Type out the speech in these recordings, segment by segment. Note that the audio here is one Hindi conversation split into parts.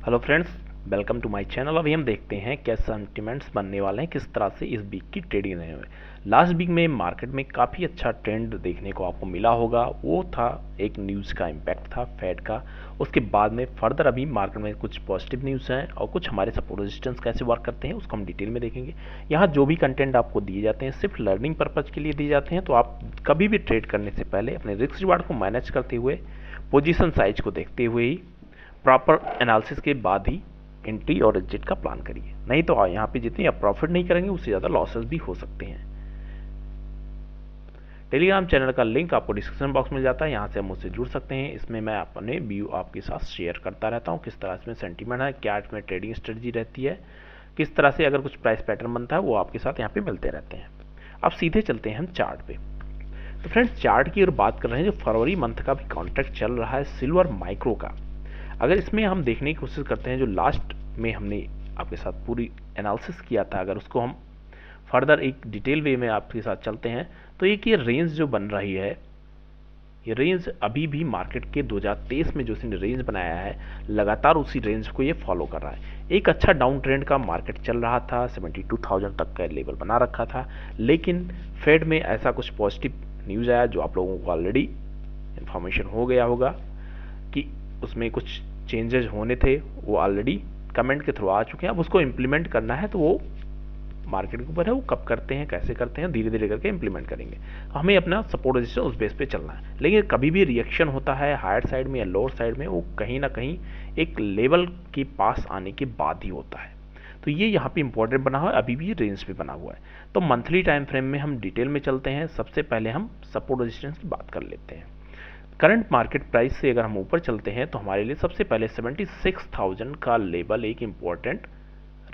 Hello friends, welcome to my channel. अभी हम देखते हैं क्या सेंटिमेंट्स बनने वाले हैं, किस तरह से इस वीक की ट्रेडिंग रहे हुए। लास्ट वीक में मार्केट में काफ़ी अच्छा ट्रेंड देखने को आपको मिला होगा। वो था एक न्यूज़ का इम्पैक्ट था फेड का। उसके बाद में फर्दर अभी मार्केट में कुछ पॉजिटिव न्यूज़ हैं और कुछ हमारे सपोर्ट रेजिस्टेंस कैसे वर्क करते हैं उसको हम डिटेल में देखेंगे। यहाँ जो भी कंटेंट आपको दिए जाते हैं सिर्फ लर्निंग पर्पज़ के लिए दिए जाते हैं, तो आप कभी भी ट्रेड करने से पहले अपने रिस्क रिवार्ड को मैनेज करते हुए, पोजीशन साइज को देखते हुए ही, प्रॉपर एनालिसिस के बाद ही एंट्री और एग्जिट का प्लान करिए। नहीं तो यहाँ पे जितनी आप प्रॉफिट नहीं करेंगे उससे ज़्यादा लॉसेस भी हो सकते हैं। टेलीग्राम चैनल का लिंक आपको डिस्क्रिप्शन बॉक्स में मिल जाता है, यहाँ से हम मुझसे जुड़ सकते हैं। इसमें मैं अपने व्यू आपके साथ शेयर करता रहता हूँ, किस तरह इसमें सेंटीमेंट है, क्या इसमें ट्रेडिंग स्ट्रेटजी रहती है, किस तरह से अगर कुछ प्राइस पैटर्न बनता है वो आपके साथ यहाँ पे मिलते रहते हैं। अब सीधे चलते हैं हम चार्ट पे। तो फ्रेंड्स, चार्ट की अगर बात कर रहे हैं, जो फरवरी मंथ का भी कॉन्ट्रैक्ट चल रहा है सिल्वर माइक्रो का, अगर इसमें हम देखने की कोशिश करते हैं, जो लास्ट में हमने आपके साथ पूरी एनालिसिस किया था, अगर उसको हम फर्दर एक डिटेल वे में आपके साथ चलते हैं, तो एक ये रेंज जो बन रही है, ये रेंज अभी भी मार्केट के 2023 में जो इसने रेंज बनाया है, लगातार उसी रेंज को ये फॉलो कर रहा है। एक अच्छा डाउन ट्रेंड का मार्केट चल रहा था, 72,000 तक का लेवल बना रखा था, लेकिन फेड में ऐसा कुछ पॉजिटिव न्यूज़ आया जो आप लोगों को ऑलरेडी इन्फॉर्मेशन हो गया होगा कि उसमें कुछ चेंजेस होने थे, वो ऑलरेडी कमेंट के थ्रू आ चुके हैं। अब उसको इम्प्लीमेंट करना है, तो वो मार्केट के ऊपर है, वो कब करते हैं, कैसे करते हैं, धीरे धीरे करके इम्प्लीमेंट करेंगे। हमें अपना सपोर्ट रेजिस्टेंस उस बेस पे चलना है। लेकिन कभी भी रिएक्शन होता है हायर साइड में या लोअर साइड में, वो कहीं ना कहीं एक लेवल के पास आने के बाद ही होता है। तो ये यहाँ पे इंपॉर्टेंट बना हुआ है, अभी भी रेंज पे बना हुआ है। तो मंथली टाइम फ्रेम में हम डिटेल में चलते हैं। सबसे पहले हम सपोर्ट रेजिस्टेंस की बात कर लेते हैं। करंट मार्केट प्राइस से अगर हम ऊपर चलते हैं तो हमारे लिए सबसे पहले 76,000 का लेवल एक इम्पॉर्टेंट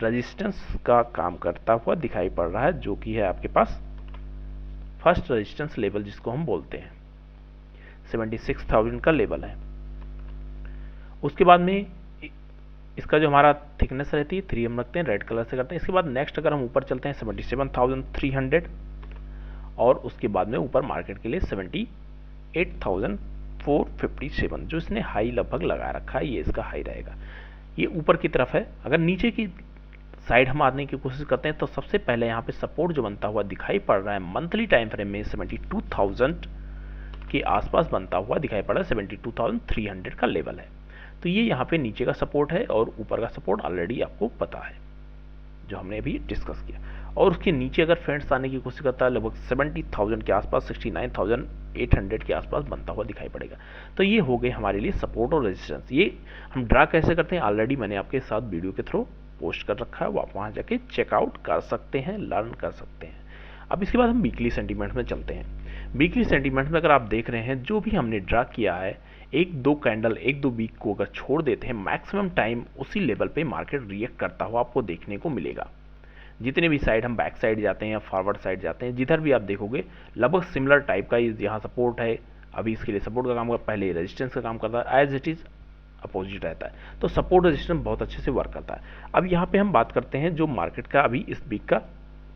रेजिस्टेंस का काम करता हुआ दिखाई पड़ रहा है, जो कि है आपके पास फर्स्ट रेजिस्टेंस लेवल जिसको हम बोलते हैं, 76,000 का लेवल है। उसके बाद में इसका जो हमारा थिकनेस रहती है 3 हम रखते हैं, रेड कलर से करते हैं। इसके बाद नेक्स्ट अगर हम ऊपर चलते हैं 77,300, और उसके बाद में ऊपर मार्केट के लिए 78,457 जो इसने हाई लगभग लगा रखा है, ये इसका हाई रहेगा। ये ऊपर की तरफ है। अगर नीचे की साइड हम आने की कोशिश करते हैं तो सबसे पहले यहाँ पे सपोर्ट जो बनता हुआ दिखाई पड़ रहा है मंथली टाइम फ्रेम में 72,000 के आसपास बनता हुआ दिखाई पड़ रहा है। 72,300 का लेवल है। तो ये यहाँ पे नीचे का सपोर्ट है और ऊपर का सपोर्ट ऑलरेडी आपको पता है जो हमने अभी डिस्कस किया। और उसके नीचे अगर फ्रेंड्स आने की कोशिश करता है लगभग 70,000 के आसपास, 69,800 के आसपास बनता हुआ दिखाई पड़ेगा। तो ये हो गए हमारे लिए सपोर्ट और रेजिस्टेंस। ये हम ड्रा कैसे करते हैं ऑलरेडी मैंने आपके साथ वीडियो के थ्रू पोस्ट कर रखा है, वो आप वहाँ जाके चेकआउट कर सकते हैं, लर्न कर सकते हैं। अब इसके बाद हम वीकली सेंटीमेंट में चलते हैं। वीकली सेंटीमेंट में अगर आप देख रहे हैं जो भी हमने ड्रा किया है, एक दो कैंडल एक दो वीक को अगर छोड़ देते हैं, मैक्सिमम टाइम उसी लेवल पे मार्केट रिएक्ट करता हुआ आपको देखने को मिलेगा। जितने भी साइड हम बैक साइड जाते हैं या फॉरवर्ड साइड जाते हैं, जिधर भी आप देखोगे लगभग सिमिलर टाइप का यहाँ सपोर्ट है, अभी इसके लिए सपोर्ट का काम करता है, पहले रेजिस्टेंस का काम करता है, एज इट इज अपोजिट रहता है। तो सपोर्ट रेजिस्टेंस बहुत अच्छे से वर्क करता है। अब यहाँ पे हम बात करते हैं जो मार्केट का अभी इस वीक का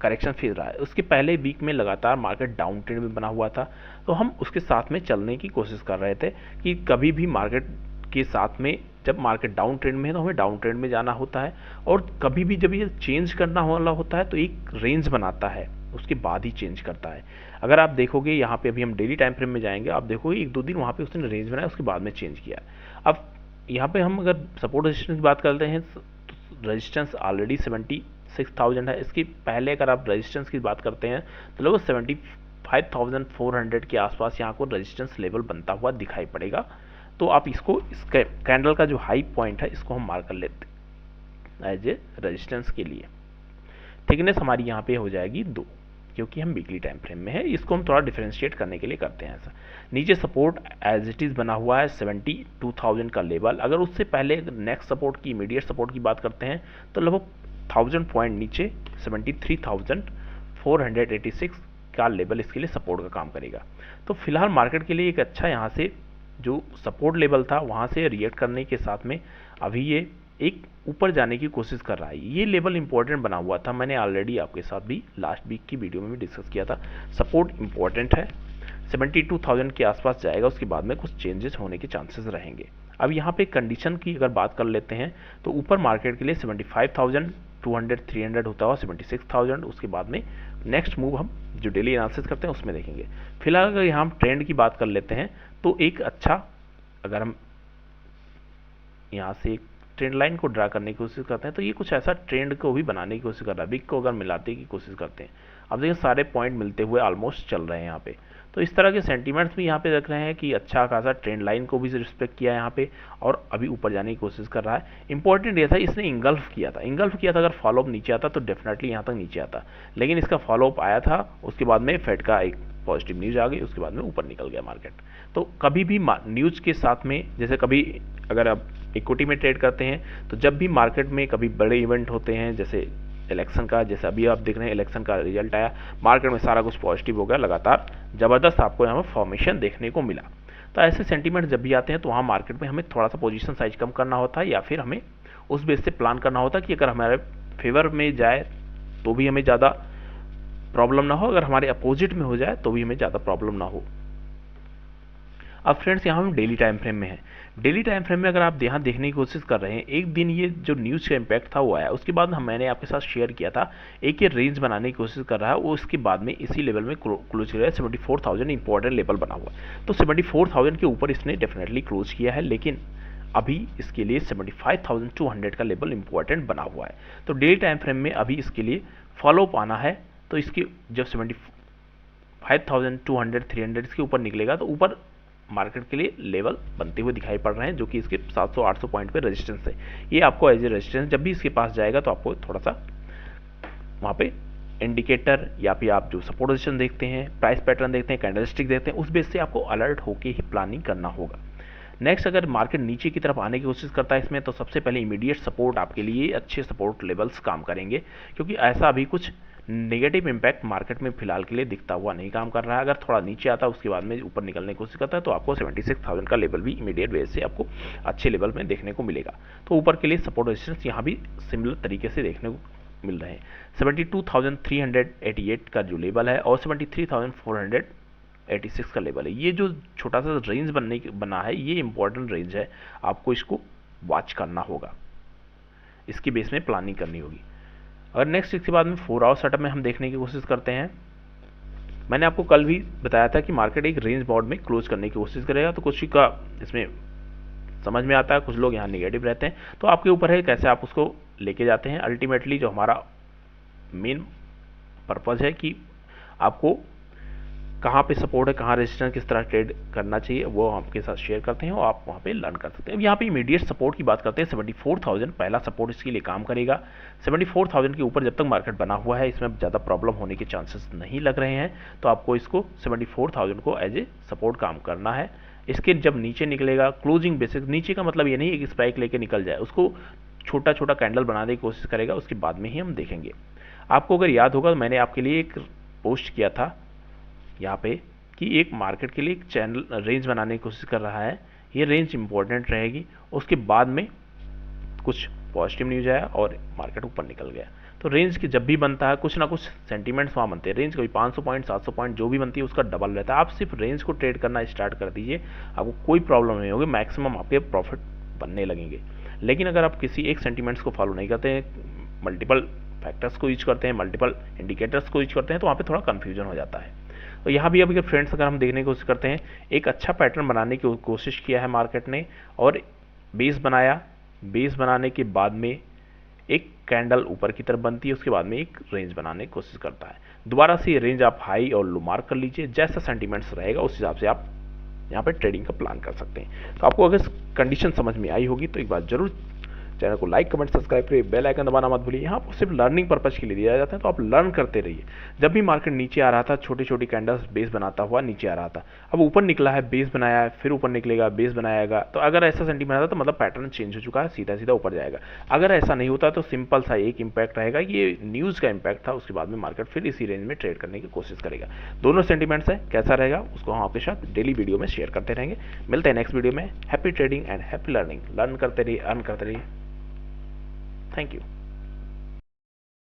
करेक्शन फेज रहा है। उसके पहले वीक में लगातार मार्केट डाउन ट्रेंड में बना हुआ था, तो हम उसके साथ में चलने की कोशिश कर रहे थे कि कभी भी मार्केट के साथ में, जब मार्केट डाउन ट्रेंड में है तो हमें डाउन ट्रेंड में जाना होता है, और कभी भी जब ये चेंज करना वाला होता है तो एक रेंज बनाता है, उसके बाद ही चेंज करता है। अगर आप देखोगे यहाँ पे अभी हम डेली टाइम फ्रेम में जाएंगे, आप देखोगे एक दो दिन वहाँ पे उसने रेंज बनाया, उसके बाद में चेंज किया। अब यहाँ पे हम अगर सपोर्ट रेजिस्टेंस की बात करते हैं तो रेजिस्टेंस ऑलरेडी 76,000 है। इसकी पहले अगर आप रेजिस्टेंस की बात करते हैं तो लगभग 75,400 के आसपास यहाँ को रेजिस्टेंस लेवल बनता हुआ दिखाई पड़ेगा। तो आप इसको, इसके कैंडल का जो हाई पॉइंट है इसको हम मार्क कर लेते हैं एज ए रेजिस्टेंस के लिए। थिकनेस हमारी यहाँ पे हो जाएगी 2, क्योंकि हम वीकली टाइम फ्रेम में है। इसको हम थोड़ा डिफरेंशिएट करने के लिए करते हैं ऐसा। नीचे सपोर्ट एज इट इज बना हुआ है 72,000 का लेवल। अगर उससे पहले नेक्स्ट सपोर्ट की, इमीडिएट सपोर्ट की बात करते हैं तो लगभग 1000 पॉइंट नीचे 73,486 का लेवल इसके लिए सपोर्ट का काम करेगा। तो फिलहाल मार्केट के लिए एक अच्छा यहाँ से जो सपोर्ट लेवल था वहाँ से रिएक्ट करने के साथ में अभी ये एक ऊपर जाने की कोशिश कर रहा है। ये लेवल इंपॉर्टेंट बना हुआ था, मैंने ऑलरेडी आपके साथ भी लास्ट वीक की वीडियो में भी डिस्कस किया था। सपोर्ट इंपॉर्टेंट है, 72,000 के आसपास जाएगा, उसके बाद में कुछ चेंजेस होने के चांसेस रहेंगे। अब यहाँ पे कंडीशन की अगर बात कर लेते हैं तो ऊपर मार्केट के लिए 75,200 300 होता हुआ 76,000, उसके बाद में नेक्स्ट मूव हम जो डेली एनालिसिस करते हैं उसमें देखेंगे। फिलहाल अगर यहाँ हम ट्रेंड की बात कर लेते हैं तो एक अच्छा, अगर हम यहाँ से एक ट्रेंड लाइन को ड्रा करने की कोशिश करते हैं तो ये कुछ ऐसा ट्रेंड को भी बनाने की कोशिश कर रहा है, विक को अगर मिलाने की कोशिश करते हैं। अब देखिए सारे पॉइंट मिलते हुए ऑलमोस्ट चल रहे हैं यहाँ पे, तो इस तरह के सेंटीमेंट्स भी यहाँ पे रख रहे हैं कि अच्छा खासा ट्रेंड लाइन को भी रिस्पेक्ट किया है यहाँ पे और अभी ऊपर जाने की कोशिश कर रहा है। इंपॉर्टेंट ये था इसने इंगल्फ किया था, अगर फॉलोअप नीचे आता तो डेफिनेटली यहाँ तक नीचे आता, लेकिन इसका फॉलोअप आया था, उसके बाद में फेड का एक पॉजिटिव न्यूज आ गई, उसके बाद में ऊपर निकल गया मार्केट। तो कभी भी न्यूज के साथ में, जैसे कभी अगर आप इक्विटी में ट्रेड करते हैं तो जब भी मार्केट में कभी बड़े इवेंट होते हैं, जैसे इलेक्शन का, जैसे अभी आप देख रहे हैं इलेक्शन का रिजल्ट आया, मार्केट में सारा कुछ पॉजिटिव हो गया, लगातार जबरदस्त आपको यहाँ पर फॉर्मेशन देखने को मिला। तो ऐसे सेंटीमेंट जब भी आते हैं तो वहाँ मार्केट में हमें थोड़ा सा पोजीशन साइज कम करना होता है, या फिर हमें उस बेस से प्लान करना होता है कि अगर हमारे फेवर में जाए तो भी हमें ज़्यादा प्रॉब्लम ना हो, अगर हमारे अपोजिट में हो जाए तो भी हमें ज़्यादा प्रॉब्लम ना हो। अब फ्रेंड्स यहाँ हम डेली टाइम फ्रेम में हैं। डेली टाइम फ्रेम में अगर आप यहाँ देखने की कोशिश कर रहे हैं, एक दिन ये जो न्यूज़ का इम्पैक्ट था वो आया, उसके बाद मैंने आपके साथ शेयर किया था एक ये रेंज बनाने की कोशिश कर रहा है, वो उसके बाद में इसी लेवल में क्लोज किया है। 74,000 इंपॉर्टेंट लेवल बना हुआ है, तो 74,000 के ऊपर इसने डेफिनेटली क्लोज किया है, लेकिन अभी इसके लिए 75,200 का लेवल इंपॉर्टेंट बना हुआ है। तो डेली टाइम फ्रेम में अभी इसके लिए फॉलोअप आना है, तो इसके जब 75,200 300 इसके ऊपर निकलेगा तो ऊपर मार्केट के लिए लेवल बनते हुए दिखाई पड़ रहे हैं, जो कि इसके 700-800 पॉइंट पे रेजिस्टेंस है। ये आपको एज ए रेजिस्टेंस जब भी इसके पास जाएगा तो आपको थोड़ा सा वहाँ पे इंडिकेटर या फिर आप जो सपोर्ट रेजिस्टेंस देखते हैं, प्राइस पैटर्न देखते हैं, कैंडलस्टिक देखते हैं, उस बेस से आपको अलर्ट होकर ही प्लानिंग करना होगा। नेक्स्ट, अगर मार्केट नीचे की तरफ आने की कोशिश करता है इसमें, तो सबसे पहले इमीडिएट सपोर्ट आपके लिए अच्छे सपोर्ट लेवल्स काम करेंगे, क्योंकि ऐसा अभी कुछ नेगेटिव इंपैक्ट मार्केट में फिलहाल के लिए दिखता हुआ नहीं काम कर रहा है। अगर थोड़ा नीचे आता है उसके बाद में ऊपर निकलने की कोशिश करता है तो आपको 76,000 का लेवल भी इमीडिएट बेस से आपको अच्छे लेवल में देखने को मिलेगा। तो ऊपर के लिए सपोर्ट रेजिस्टेंस यहाँ भी सिमिलर तरीके से देखने को मिल रहे हैं। 72,388 का जो लेवल है और 73,486 का लेवल है, ये जो छोटा सा रेंज बना है ये इंपॉर्टेंट रेंज है, आपको इसको वॉच करना होगा, इसकी बेस में प्लानिंग करनी होगी। अगर नेक्स्ट इसके बाद में 4 आवर सेटअप में हम देखने की कोशिश करते हैं, मैंने आपको कल भी बताया था कि मार्केट एक रेंज बाउंड में क्लोज करने की कोशिश करेगा, तो कुछ का इसमें समझ में आता है, कुछ लोग यहाँ नेगेटिव रहते हैं, तो आपके ऊपर है कैसे आप उसको लेके जाते हैं। अल्टीमेटली जो हमारा मेन पर्पज़ है कि आपको कहाँ पे सपोर्ट है, कहाँ रेजिस्टेंस, किस तरह ट्रेड करना चाहिए, वो आपके साथ शेयर करते हैं और आप वहाँ पे लर्न कर सकते हैं। अब यहाँ पे इमीडिएट सपोर्ट की बात करते हैं, 74,000 पहला सपोर्ट इसके लिए काम करेगा। 74,000 के ऊपर जब तक मार्केट बना हुआ है इसमें ज़्यादा प्रॉब्लम होने के चांसेस नहीं लग रहे हैं, तो आपको इसको 74,000 को एज ए सपोर्ट काम करना है। इसके जब नीचे निकलेगा क्लोजिंग बेसिस, नीचे का मतलब ये नहीं है कि स्पाइक लेके निकल जाए, उसको छोटा छोटा कैंडल बनाने की कोशिश करेगा, उसके बाद में ही हम देखेंगे। आपको अगर याद होगा मैंने आपके लिए एक पोस्ट किया था यहाँ पे कि एक मार्केट के लिए एक चैनल रेंज बनाने की कोशिश कर रहा है, ये रेंज इंपॉर्टेंट रहेगी, उसके बाद में कुछ पॉजिटिव न्यूज आया और मार्केट ऊपर निकल गया। तो रेंज की जब भी बनता है कुछ ना कुछ सेंटीमेंट्स वहाँ बनते हैं, रेंज कभी 500 पॉइंट 700 पॉइंट जो भी बनती है उसका डबल रहता है। आप सिर्फ रेंज को ट्रेड करना स्टार्ट कर दीजिए, आपको कोई प्रॉब्लम नहीं होगी, मैक्सिमम आपके प्रॉफिट बनने लगेंगे। लेकिन अगर आप किसी एक सेंटीमेंट्स को फॉलो नहीं करते हैं, मल्टीपल फैक्टर्स को यूज करते हैं, मल्टीपल इंडिकेटर्स को यूज करते हैं, तो वहाँ पे थोड़ा कन्फ्यूजन हो जाता है। तो यहाँ भी अभी फ्रेंड्स अगर हम देखने की कोशिश करते हैं, एक अच्छा पैटर्न बनाने की कोशिश किया है मार्केट ने और बेस बनाया, बेस बनाने के बाद में एक कैंडल ऊपर की तरफ बनती है, उसके बाद में एक रेंज बनाने की कोशिश करता है। दोबारा से ये रेंज आप हाई और लो मार्क कर लीजिए, जैसा सेंटीमेंट्स रहेगा उस हिसाब से आप यहाँ पर ट्रेडिंग का प्लान कर सकते हैं। तो आपको अगर कंडीशन समझ में आई होगी तो एक बार जरूर चैनल को लाइक कमेंट सब्सक्राइब करिए, बेल आइकन दबाना मत भूलिए। यहाँ पर सिर्फ लर्निंग पर्पज के लिए दिया जाता है, तो आप लर्न करते रहिए। जब भी मार्केट नीचे आ रहा था छोटी छोटी कैंडल्स बेस बनाता हुआ नीचे आ रहा था, अब ऊपर निकला है, बेस बनाया है, फिर ऊपर निकलेगा, बेस बनाएगा, तो अगर ऐसा सेंटीमेंट आता तो मतलब पैटर्न चेंज हो चुका है, सीधा सीधा ऊपर जाएगा। अगर ऐसा नहीं होता तो सिंपल सा एक इंपैक्ट रहेगा, ये न्यूज़ का इंपैक्ट था, उसके बाद में मार्केट फिर इसी रेंज में ट्रेड करने की कोशिश करेगा। दोनों सेंटीमेंट्स है, कैसा रहेगा उसको हम आपके साथ डेली वीडियो में शेयर करते रहेंगे। मिलते हैं नेक्स्ट वीडियो में। Happy trading and happy learning, learn करते रहिए, अर्न करते रहिए। Thank you.